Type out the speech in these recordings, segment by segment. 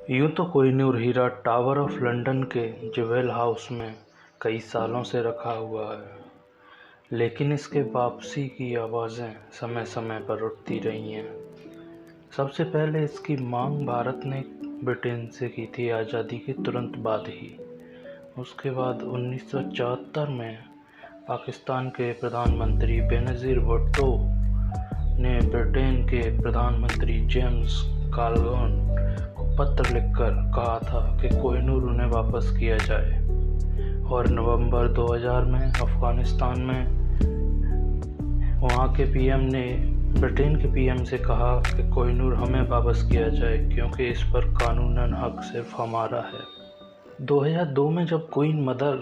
यूं तो कोहिनूर हीरा tower of London के ज्वेल हाउस में कई सालों से रखा हुआ है, लेकिन इसके वापसी की आवाज़ें समय समय पर उठती रही हैं। सबसे पहले इसकी मांग भारत ने ब्रिटेन से की थी आज़ादी के तुरंत बाद ही। उसके बाद 1974 में पाकिस्तान के प्रधानमंत्री बेनज़ीर भुट्टो ने ब्रिटेन के प्रधानमंत्री जेम्स कालगन को पत्र लिखकर कहा था कि कोहिनूर उन्हें वापस किया जाए, और नवंबर 2000 में अफ़गानिस्तान में वहाँ के पीएम ने ब्रिटेन के पीएम से कहा कि कोहिनूर हमें वापस किया जाए क्योंकि इस पर कानूनन हक सिर्फ हमारा है। 2002 में जब क्वीन मदर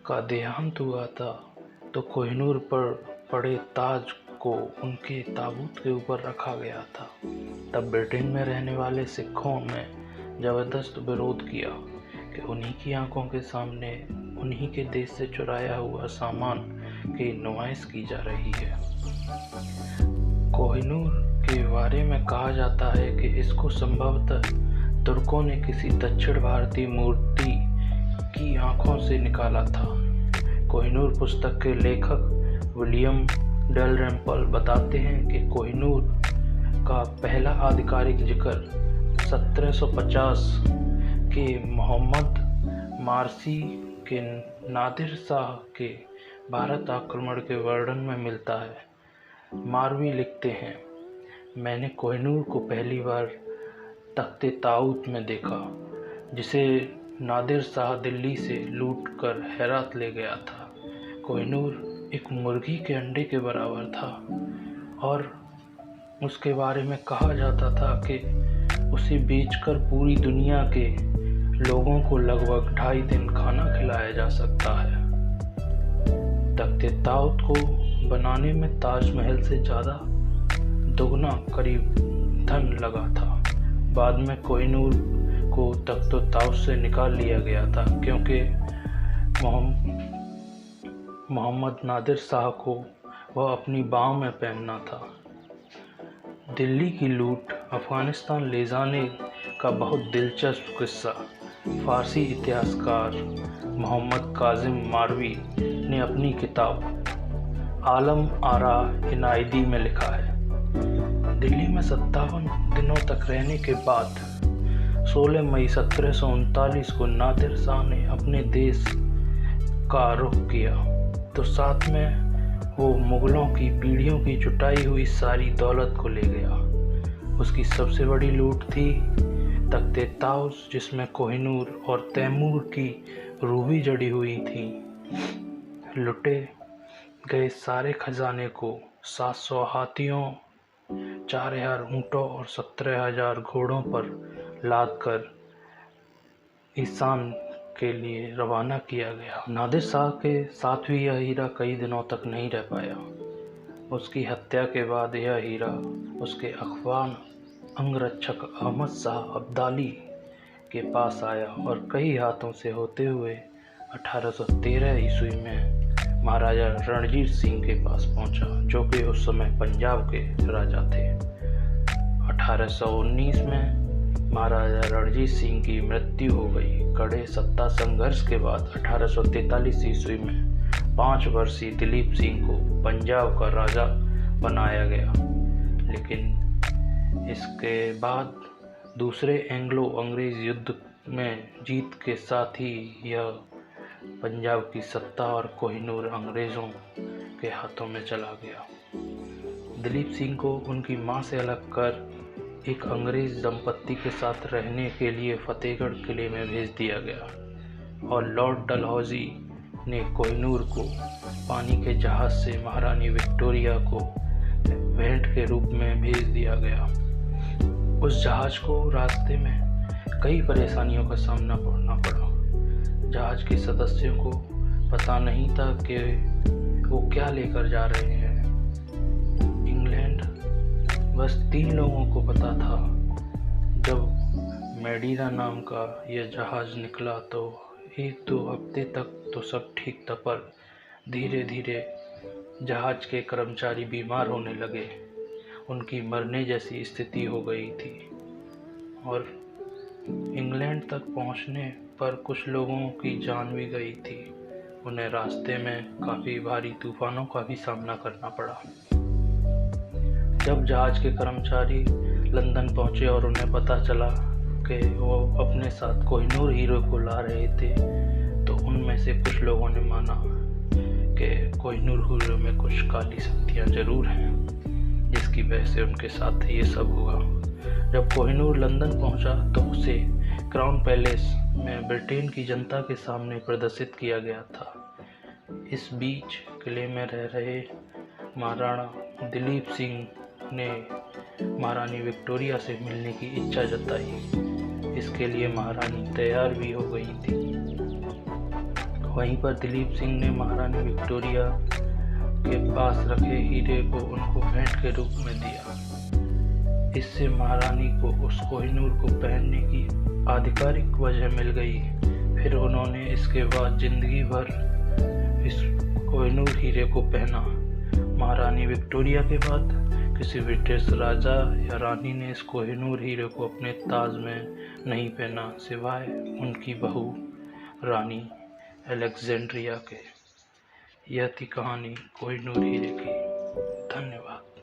का देहांत हुआ था तो कोहिनूर पर पड़े ताज को उनके ताबूत के ऊपर रखा गया था। तब ब्रिटेन में रहने वाले सिखों ने ज़बरदस्त विरोध किया कि उन्हीं की आंखों के सामने उन्हीं के देश से चुराया हुआ सामान की नुमाइश की जा रही है। कोहिनूर के बारे में कहा जाता है कि इसको संभवतः तुर्कों ने किसी दक्षिण भारतीय मूर्ति की आंखों से निकाला था। कोहिनूर पुस्तक के लेखक विलियम डैलरैम्पल बताते हैं कि कोहिनूर का पहला आधिकारिक जिक्र 1750 के मोहम्मद मारसी के नादिर शाह के भारत आक्रमण के वर्णन में मिलता है। मारवी लिखते हैं, मैंने कोहिनूर को पहली बार तख्ते ताऊत में देखा, जिसे नादिर शाह दिल्ली से लूट कर हेरात ले गया था। कोहिनूर एक मुर्गी के अंडे के बराबर था और उसके बारे में कहा जाता था कि उसे बेचकर पूरी दुनिया के लोगों को लगभग 2.5 दिन खाना खिलाया जा सकता है। तख्ते ताऊत को बनाने में ताजमहल से ज़्यादा दोगुना करीब धन लगा था। बाद में कोहिनूर को तख्ते ताऊत से निकाल लिया गया था क्योंकि मोहम्मद नादिर शाह को वह अपनी बाहों में पहनना था। दिल्ली की लूट अफ़गानिस्तान ले जाने का बहुत दिलचस्प किस्सा फ़ारसी इतिहासकार मोहम्मद काज़िम मारवी ने अपनी किताब आलम आरा इनायदी में लिखा है। दिल्ली में 57 दिनों तक रहने के बाद 16 मई 1739 को नादिर शाह ने अपने देश का रुख किया, तो साथ में वो मुग़लों की पीढ़ियों की जुटाई हुई सारी दौलत को ले गया। उसकी सबसे बड़ी लूट थी तख्ते ताऊस, जिसमें कोहिनूर और तैमूर की रूबी जड़ी हुई थी। लुटे गए सारे खजाने को 700 हाथियों, 4000 ऊँटों और 17,000 घोड़ों पर लाद कर ईशान के लिए रवाना किया गया। नादिर शाह के साथ भी यह हीरा कई दिनों तक नहीं रह पाया। उसकी हत्या के बाद यह हीरा उसके अफ़गान अंगरक्षक अहमद शाह अब्दाली के पास आया और कई हाथों से होते हुए 1813 ईस्वी में महाराजा रणजीत सिंह के पास पहुंचा, जो कि उस समय पंजाब के राजा थे। 1819 में महाराजा रणजीत सिंह की मृत्यु हो गई। कड़े सत्ता संघर्ष के बाद 1843 ईस्वी में 5 वर्षीय दिलीप सिंह को पंजाब का राजा बनाया गया, लेकिन इसके बाद दूसरे एंग्लो अंग्रेज़ युद्ध में जीत के साथ ही यह पंजाब की सत्ता और कोहिनूर अंग्रेज़ों के हाथों में चला गया। दिलीप सिंह को उनकी मां से अलग कर एक अंग्रेज़ दंपत्ति के साथ रहने के लिए फतेहगढ़ किले में भेज दिया गया और लॉर्ड डलहौजी ने कोहिनूर को पानी के जहाज़ से महारानी विक्टोरिया को भेंट के रूप में भेज दिया गया। उस जहाज़ को रास्ते में कई परेशानियों का सामना करना पड़ा। जहाज़ के सदस्यों को पता नहीं था कि वो क्या लेकर जा रहे हैं। इंग्लैंड बस 3 लोगों को पता था। जब मैडीना नाम का यह जहाज़ निकला तो 1-2 हफ्ते तक तो सब ठीक था, पर धीरे धीरे जहाज़ के कर्मचारी बीमार होने लगे। उनकी मरने जैसी स्थिति हो गई थी और इंग्लैंड तक पहुंचने पर कुछ लोगों की जान भी गई थी। उन्हें रास्ते में काफ़ी भारी तूफानों का भी सामना करना पड़ा। जब जहाज के कर्मचारी लंदन पहुंचे और उन्हें पता चला कि वो अपने साथ कोहिनूर हीरो को ला रहे थे, तो उनमें से कुछ लोगों ने माना कि कोहिनूर हीरो में कुछ काली शक्तियाँ जरूर हैं, जिसकी वजह से उनके साथ ये सब हुआ। जब कोहिनूर लंदन पहुंचा तो उसे क्राउन पैलेस में ब्रिटेन की जनता के सामने प्रदर्शित किया गया था। इस बीच किले में रह रहे महाराणा दिलीप सिंह ने महारानी विक्टोरिया से मिलने की इच्छा जताई। इसके लिए महारानी तैयार भी हो गई थी। वहीं पर दिलीप सिंह ने महारानी विक्टोरिया के पास रखे हीरे को उनको भेंट के रूप में दिया। इससे महारानी को उस कोहिनूर को पहनने की आधिकारिक वजह मिल गई। फिर उन्होंने इसके बाद जिंदगी भर इस कोहिनूर हीरे को पहना। महारानी विक्टोरिया के बाद किसी ब्रिटिश राजा या रानी ने इस कोहिनूर हीरे को अपने ताज में नहीं पहना, सिवाय उनकी बहू रानी अलेक्जेंड्रिया के। यह थी कहानी कोहिनूर हीरे की। धन्यवाद।